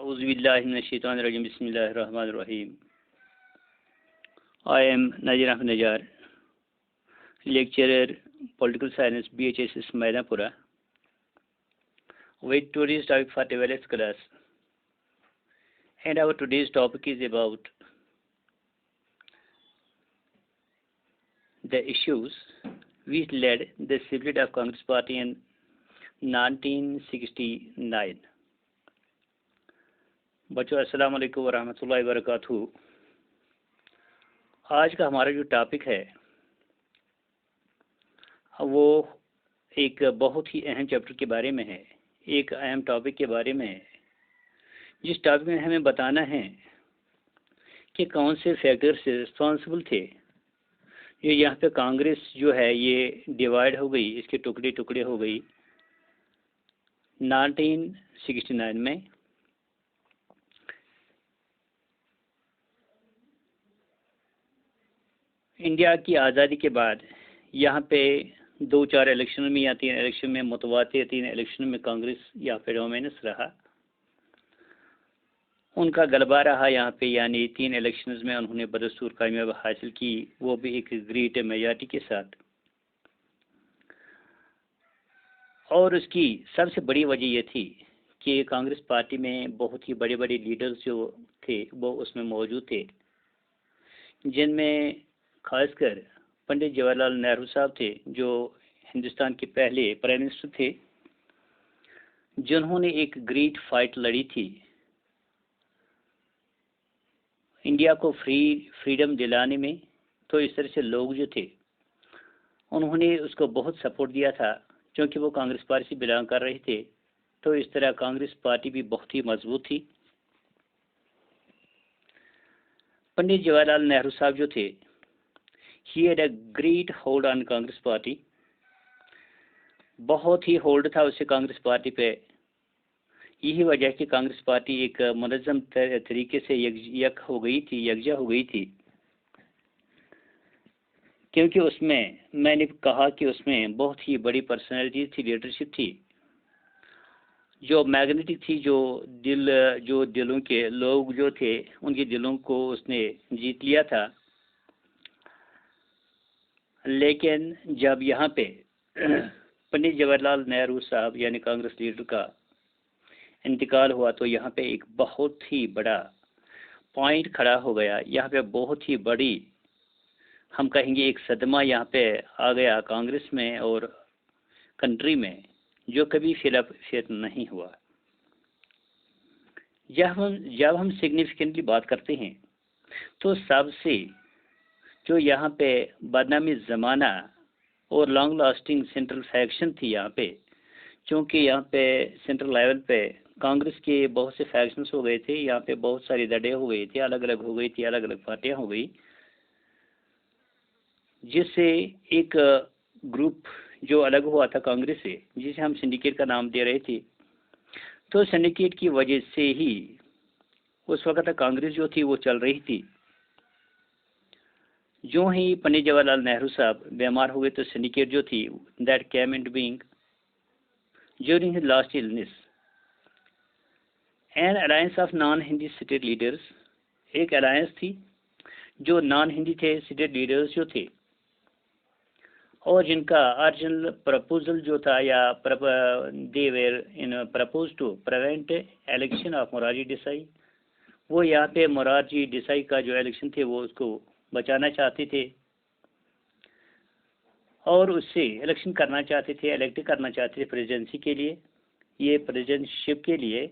Auzubillahiminash-shaytanir-rajim. Bismillahir-rahmanir-rahim. I am Nazir Ahmed Najjar, lecturer, Political Science, BHS Maidapura, with today's topic for TVLS class. And our today's topic is about the issues which led the split of Congress Party in 1969. बच्चों अस्सलाम वालेकुम वरहमतुल्लाहि वबरकातुहू। आज का हमारा जो topic है वो एक बहुत ही अहम चैप्टर के बारे में है, एक अहम टॉपिक के बारे में है, जिस टॉपिक में हमें बताना है कि कौन से फैक्टर्स रिस्पॉन्सिबल थे जो यहाँ पे कांग्रेस जो है ये डिवाइड हो गई, इसके टुकड़े टुकड़े हो गई 1969 में। इंडिया की आज़ादी के बाद यहाँ पे 2-4 इलेक्शन में या 3 इलेक्शन में मुतवातिर 3 इलेक्शन में कांग्रेस यहाँ पे डोमिनेंस रहा, उनका गलबा रहा यहाँ पे, यानी 3 इलेक्शंस में उन्होंने बदस्तूर कामयाबी हासिल की, वो भी एक ग्रेट मेजॉरिटी के साथ। और उसकी सबसे बड़ी वजह ये थी कि कांग्रेस पार्टी में बहुत ही बड़े बड़े लीडर्स जो थे वो उसमें मौजूद थे, जिनमें खासकर पंडित जवाहरलाल नेहरू साहब थे, जो हिंदुस्तान के पहले प्राइम मिनिस्टर थे, जिन्होंने एक ग्रेट फाइट लड़ी थी इंडिया को फ्रीडम दिलाने में। तो इस तरह से लोग जो थे उन्होंने उसको बहुत सपोर्ट दिया था, क्योंकि वो कांग्रेस पार्टी से बिलोंग कर रहे थे। तो इस तरह कांग्रेस पार्टी भी बहुत ही मजबूत थी। पंडित जवाहरलाल नेहरू साहब जो थे, he had a great hold on Congress party, बहुत ही होल्ड था उससे कांग्रेस पार्टी पे। यही वजह कि कांग्रेस पार्टी एक मुनज़्ज़म तरीके से यकजा हो गई थी, क्योंकि उसमें मैंने कहा कि उसमें बहुत ही बड़ी पर्सनैलिटी थी, लीडरशिप थी, जो मैग्नेटिक थी, जो दिलों के लोग जो थे उनके दिलों को उसने जीत लिया था। लेकिन जब यहाँ पे पंडित जवाहरलाल नेहरू साहब यानी कांग्रेस लीडर का इंतकाल हुआ, तो यहाँ पे एक बहुत ही बड़ा पॉइंट खड़ा हो गया। यहाँ पे बहुत ही बड़ी, हम कहेंगे, एक सदमा यहाँ पे आ गया कांग्रेस में और कंट्री में, जो कभी फिर नहीं हुआ। जब हम सिग्निफिकेंटली बात करते हैं तो सबसे जो यहाँ पे बदनामी ज़माना और लॉन्ग लास्टिंग सेंट्रल फैक्शन थी यहाँ पे, क्योंकि यहाँ पे सेंट्रल लेवल पे कांग्रेस के बहुत से फैक्शंस हो गए थे, यहाँ पे बहुत सारी दड़े हो गई थी, अलग अलग हो गई थी, अलग अलग पार्टियाँ हो गई, जिससे एक ग्रुप जो अलग हुआ था कांग्रेस से, जिसे हम सिंडिकेट का नाम दे रहे थे। तो सिंडिकेट की वजह से ही उस वक्त कांग्रेस जो थी वो चल रही थी। जो ही पंडित जवाहरलाल नेहरू साहब बीमार हो गए तो सिंडिकेट जो थी that came into being during his last illness. N alliance of non Hindi state leaders, एक अलायंस थी जो नॉन हिंदी थे स्टेट लीडर्स जो थे, और जिनका ओरिजिनल प्रपोजल जो था या they were in propose to prevent election of Morarji Desai. वो यहाँ पे मोरारजी देसाई का जो इलेक्शन थे वो उसको बचाना चाहते थे और उससे इलेक्शन करना चाहते थे, इलेक्ट करना चाहते थे प्रेसिडेंसी के लिए, ये प्रेसिडेंटशिप के लिए,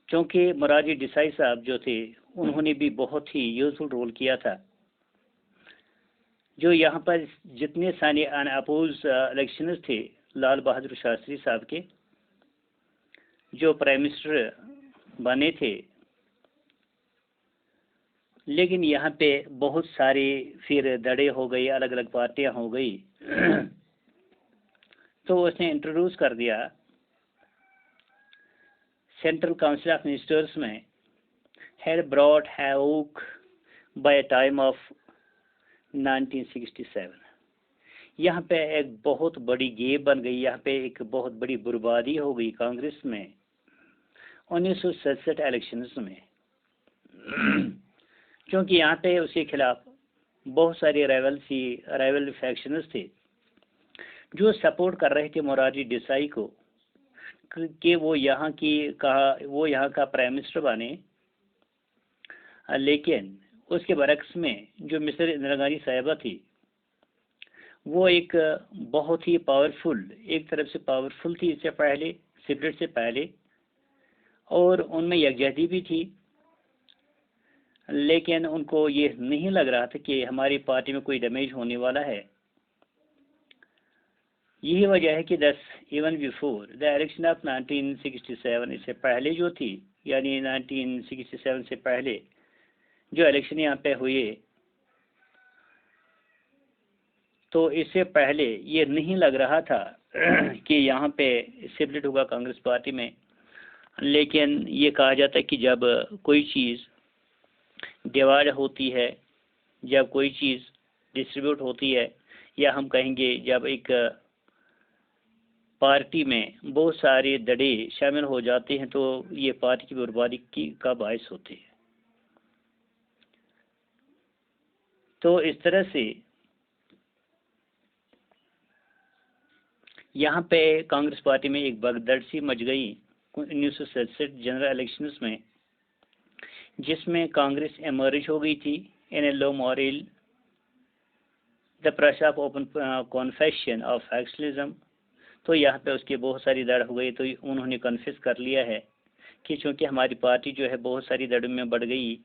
क्योंकि मोरारजी देसाई साहब जो थे उन्होंने भी बहुत ही यूजफुल रोल किया था। जो यहाँ पर जितने सारे अनअपोज इलेक्शंस थे लाल बहादुर शास्त्री साहब के, जो प्राइम मिनिस्टर बने थे, लेकिन यहाँ पे बहुत सारे फिर दड़े हो गई, अलग अलग पार्टियाँ हो गई। तो उसने इंट्रोड्यूस कर दिया सेंट्रल काउंसिल ऑफ मिनिस्टर्स में had brought havoc by a time of 1967। यहाँ पे एक बहुत बड़ी गैप बन गई, यहाँ पे एक बहुत बड़ी बर्बादी हो गई कांग्रेस में 1967 इलेक्शंस में। क्योंकि यहाँ पे उसके खिलाफ बहुत सारे राइवल फैक्शंस थे जो सपोर्ट कर रहे थे मोरारजी देसाई को कि वो यहाँ का प्राइम मिनिस्टर बने। लेकिन उसके बरक्स में जो मिस्टर इंदिरा गांधी साहिबा थी वो एक बहुत ही पावरफुल, एक तरफ से पावरफुल थी इससे पहले, स्पिरिट से पहले, और उनमें यकजहती भी थी। लेकिन उनको ये नहीं लग रहा था कि हमारी पार्टी में कोई डैमेज होने वाला है। यही वजह है कि even before the election of 1967, इससे पहले जो थी, यानी 1967 से पहले जो इलेक्शन यहाँ पे हुए, तो इससे पहले ये नहीं लग रहा था कि यहाँ पे स्प्लिट होगा कांग्रेस पार्टी में। लेकिन ये कहा जाता है कि जब कोई चीज़ डिवाइड होती है, जब कोई चीज़ डिस्ट्रीब्यूट होती है, या हम कहेंगे जब एक पार्टी में बहुत सारे दड़े शामिल हो जाते हैं, तो ये पार्टी की बर्बादी का बायस होते हैं। तो इस तरह से यहाँ पे कांग्रेस पार्टी में एक भगदड़ सी मच गई 1967 जनरल इलेक्शंस में, जिसमें कांग्रेस एमर्ज हो गई थी in a low moral the press of open confession of factionalism. तो यहाँ पे उसकी बहुत सारी दड़ हो गई, तो उन्होंने कन्फेस कर लिया है कि चूँकि हमारी पार्टी जो है बहुत सारी दड़ों में बढ़ गई,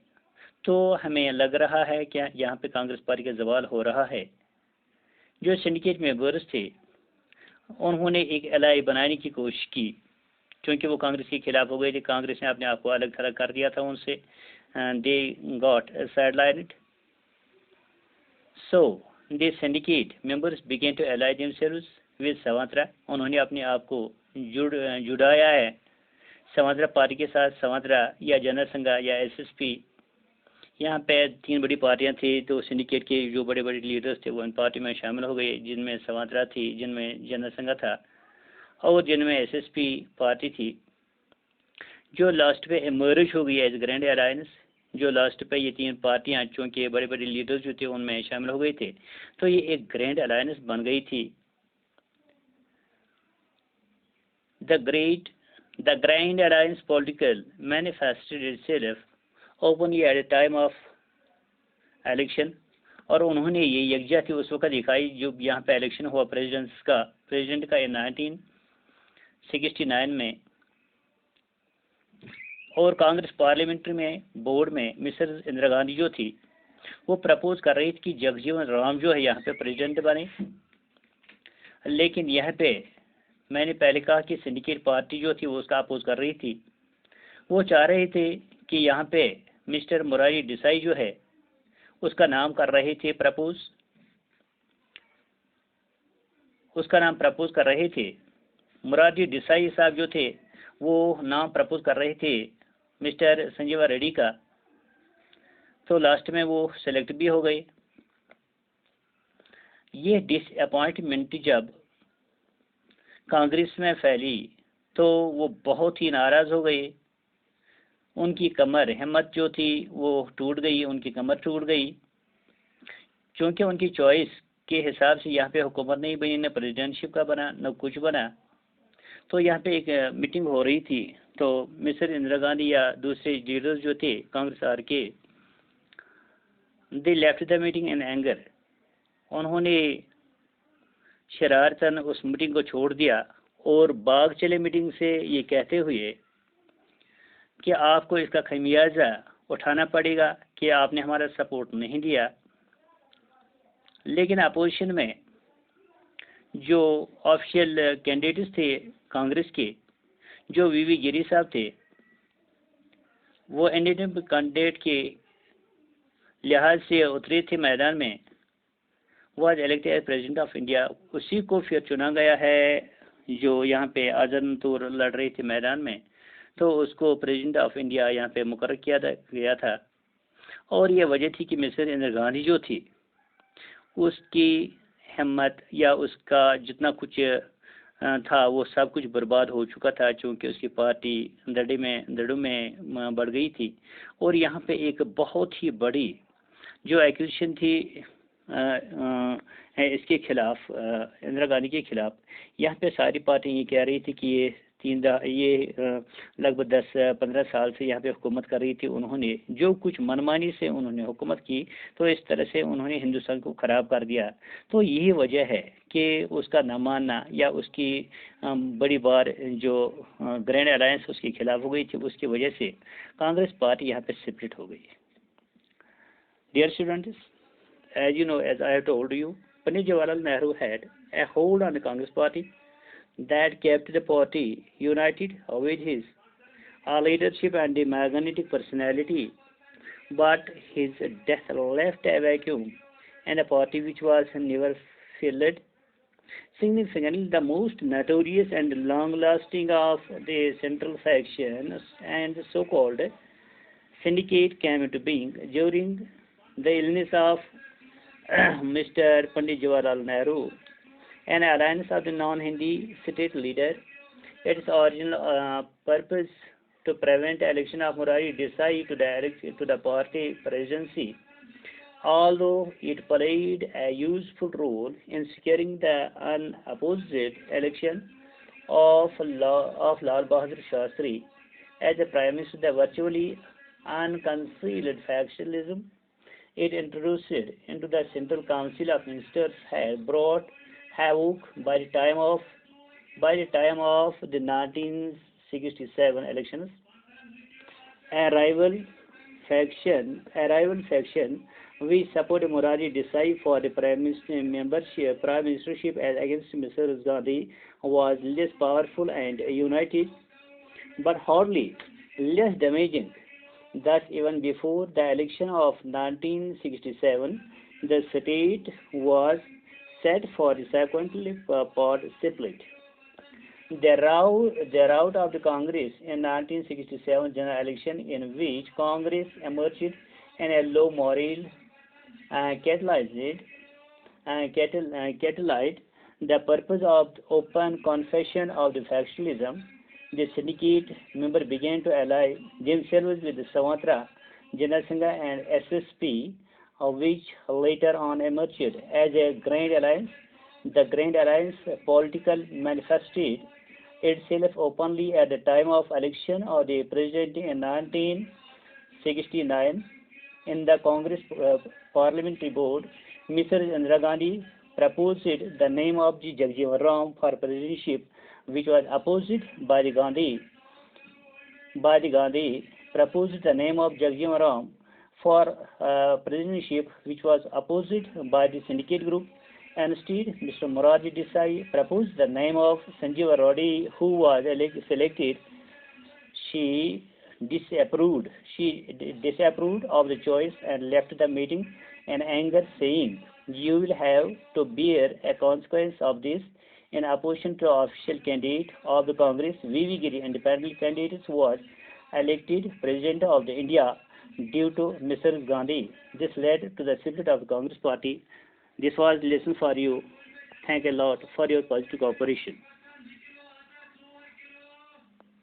तो हमें लग रहा है कि यहाँ पे कांग्रेस पार्टी का जवाल हो रहा है। जो सिंडिकेट मेंबर्स थे उन्होंने एक एलआई बनाने की कोशिश की, क्योंकि वो कांग्रेस के खिलाफ हो गए थे। कांग्रेस ने अपने आप को अलग थलग कर दिया था उनसे। They got sidelined, so they syndicate members began to ally themselves with Swatantra. उन्होंने अपने आप को जुड़ाया है सवांतरा पार्टी के साथ। सवांतरा या जनसंघ या एसएसपी, यहाँ पे 3 बड़ी पार्टियां थी। तो सिंडिकेट के जो बड़े बड़े लीडर्स थे वो इन पार्टी में शामिल हो गए, जिनमें सवांतरा थी, जिनमें जनसंघ था, और जिनमें एसएसपी पार्टी थी, जो लास्ट पे इमर्ज हो गई एज ग्रैंड अलायंस। जो लास्ट पे ये 3 पार्टियां, चूँकि बड़े बड़े लीडर्स जो थे उनमें शामिल हो गए थे, तो ये एक ग्रैंड अलायंस बन गई थी। The grand alliance political manifested itself openly at the time of election. और उन्होंने ये यकजहती उस वक्त दिखाई जो यहाँ पे इलेक्शन हुआ प्रेसिडेंट का 1969 में। और कांग्रेस पार्लियामेंट्री में बोर्ड में मिसेस इंदिरा गांधी जो थी वो प्रपोज कर रही थी कि जगजीवन राम जो है यहाँ पे प्रेसिडेंट बने। लेकिन यहाँ पे मैंने पहले कहा कि सिंडिकेट पार्टी जो थी वो उसका अपोज कर रही थी। वो चाह रहे थे कि यहाँ पे मिस्टर मोरारजी देसाई जो है उसका नाम कर रहे थे प्रपोज, उसका नाम प्रपोज कर रहे थे। मोरारजी देसाई साहब जो थे वो नाम प्रपोज कर रहे थे मिस्टर संजीवा रेड्डी का। तो लास्ट में वो सेलेक्ट भी हो गए। ये डिसअपॉइंटमेंट जब कांग्रेस में फैली तो वो बहुत ही नाराज़ हो गए। उनकी कमर हिम्मत जो थी वो टूट गई, उनकी कमर टूट गई, क्योंकि उनकी चॉइस के हिसाब से यहाँ पे हुकूमत नहीं बनी, न प्रेसिडेंटशिप का बना न कुछ बना। तो यहाँ पे एक मीटिंग हो रही थी, तो मिस्टर इंदिरा गांधी या दूसरे लीडर्स जो थे कांग्रेस आर के, they left the meeting in anger. उन्होंने शरारतन उस मीटिंग को छोड़ दिया और भाग चले मीटिंग से, ये कहते हुए कि आपको इसका खमियाजा उठाना पड़ेगा कि आपने हमारा सपोर्ट नहीं दिया। लेकिन अपोजिशन में जो ऑफिशियल कैंडिडेट्स थे कांग्रेस के, जो वीवी गिरी साहब थे, वो इंडिपेंडेंट कैंडिडेट के लिहाज से उतरे थे मैदान में। वो आज elected as president of India. उसी को फिर चुना गया है जो यहाँ पे आज़ाद तौर लड़ रहे थे मैदान में, तो उसको प्रेसिडेंट ऑफ इंडिया यहाँ पे मुकर्रर किया गया था। और ये वजह थी कि मिसेस इंदिरा गांधी जो थी उसकी हिम्मत या उसका जितना कुछ था वो सब कुछ बर्बाद हो चुका था, क्योंकि उसकी पार्टी दड़ों में बढ़ गई थी। और यहाँ पे एक बहुत ही बड़ी जो एक्यूजेशन थी इसके खिलाफ, इंदिरा गांधी के खिलाफ, यहाँ पे सारी पार्टियां ये कह रही थी कि ये लगभग 10-15 साल से यहाँ पे हुकूमत कर रही थी। उन्होंने जो कुछ मनमानी से उन्होंने हुकूमत की, तो इस तरह से उन्होंने हिंदुस्तान को ख़राब कर दिया। तो यही वजह है कि उसका न मानना या उसकी बड़ी बार जो ग्रैंड अलायंस उसके खिलाफ हो गई थी, उसकी वजह से कांग्रेस पार्टी यहाँ पे सेपरेट हो गई। Dear students, as you know, as I have told you, Pandit Jawaharlal Nehru had a hold on the Congress party that kept the party united with his leadership and the magnetic personality. But his death left a vacuum and a party which was never filled. Significantly, the most notorious and long-lasting of the central factions and the so-called syndicate came into being during the illness of Mr. Pandit Jawaharlal Nehru, an alliance of the non-Hindi state leader. Its original purpose to prevent election of Morarji Desai to the party presidency, although it played a useful role in securing the unopposed election of Lal Bahadur Shastri as the Prime Minister. The virtually unconcealed factionalism it introduced into the Central Council of Ministers had brought havoc by the time of the 1967 elections. A rival faction which supported Morarji Desai for the prime ministership as against Mr. Gandhi was less powerful and united, but hardly less damaging. Thus, even before the election of 1967, the state was set for the sequentially part split. The rout of the Congress in 1967 general election, in which Congress emerged in a low moral, catalyzed the purpose of open confession of the factionalism. The syndicate members began to ally themselves with the Savatra, Jana Sangha and SSP, which later on emerged as a Grand Alliance. The Grand Alliance political manifested itself openly at the time of election of the president in 1969. In the Congress Parliamentary Board, Mrs. Indira Gandhi proposed the name of G. Jagjeevan Ram for presidency, which was opposed by the Gandhi proposed the name of Jagjeevan Ram for presidency, which was opposed by the syndicate group. Instead, Mr. Morarji Desai proposed the name of Sanjeeva Reddy, who was selected. She disapproved of the choice and left the meeting in anger, saying, "You will have to bear a consequence of this." In opposition to official candidate of the Congress, V.V. Giri, independent candidate, was elected President of the India due to Mrs. Gandhi. This led to the split of the Congress party. This was lesson for you. Thank a lot for your positive cooperation.